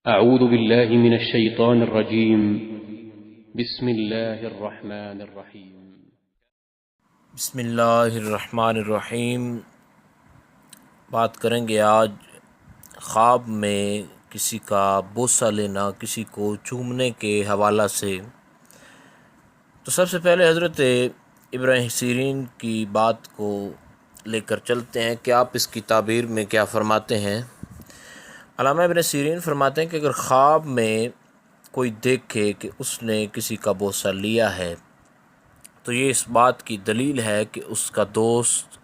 أعوذ بالله من الشيطان الرجيم بسم الله الرحمن الرحيم بسم اللہ الرحمن الرحیم۔ بات کریں گے آج خواب میں کسی کا بوسہ لینا، کسی کو چومنے کے حوالہ سے۔ تو سب سے پہلے حضرت ابن سیرین کی بات کو لے کر چلتے ہیں کہ آپ اس کی تعبیر میں کیا فرماتے ہیں۔ علامہ ابن سیرین فرماتے ہیں کہ اگر خواب میں کوئی دیکھے کہ اس نے کسی کا بوسہ لیا ہے تو یہ اس بات کی دلیل ہے کہ اس کا دوست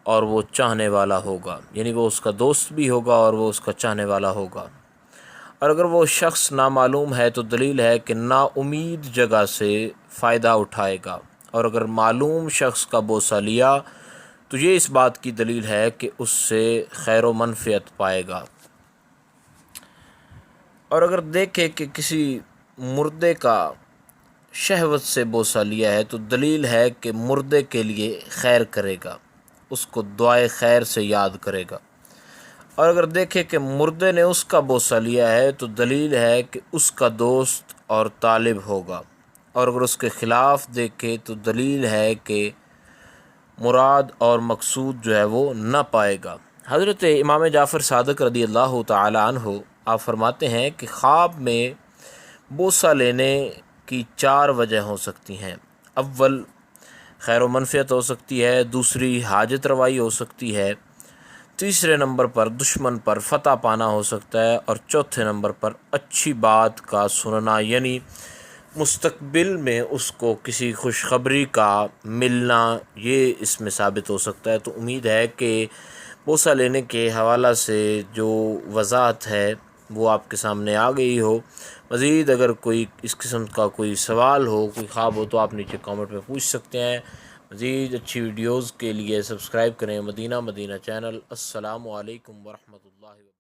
اور وہ چاہنے والا ہوگا، یعنی وہ اس کا دوست بھی ہوگا اور وہ اس کا چاہنے والا ہوگا۔ اور اگر وہ شخص نامعلوم ہے تو دلیل ہے کہ نا امید جگہ سے فائدہ اٹھائے گا، اور اگر معلوم شخص کا بوسہ لیا تو یہ اس بات کی دلیل ہے کہ اس سے خیر و منفعت پائے گا۔ اور اگر دیکھے کہ کسی مردے کا شہوت سے بوسہ لیا ہے تو دلیل ہے کہ مردے کے لیے خیر کرے گا، اس کو دعائے خیر سے یاد کرے گا۔ اور اگر دیکھے کہ مردے نے اس کا بوسہ لیا ہے تو دلیل ہے کہ اس کا دوست اور طالب ہوگا۔ اور اگر اس کے خلاف دیکھے تو دلیل ہے کہ مراد اور مقصود جو ہے وہ نہ پائے گا۔ حضرت امام جعفر صادق رضی اللہ تعالی عنہ آپ فرماتے ہیں کہ خواب میں بوسہ لینے کی 4 وجہ ہو سکتی ہیں۔ اول، خیر و منفعت ہو سکتی ہے، دوسری حاجت روائی ہو سکتی ہے، تیسرے نمبر پر دشمن پر فتح پانا ہو سکتا ہے، اور چوتھے نمبر پر اچھی بات کا سننا، یعنی مستقبل میں اس کو کسی خوشخبری کا ملنا، یہ اس میں ثابت ہو سکتا ہے۔ تو امید ہے کہ بوسہ لینے کے حوالہ سے جو وضاحت ہے وہ آپ کے سامنے آ گئی ہو۔ مزید اگر کوئی اس قسم کا کوئی سوال ہو، کوئی خواب ہو، تو آپ نیچے کامنٹ میں پوچھ سکتے ہیں۔ مزید اچھی ویڈیوز کے لیے سبسکرائب کریں مدینہ چینل۔ السلام علیکم ورحمۃ اللہ وبرکاتہ۔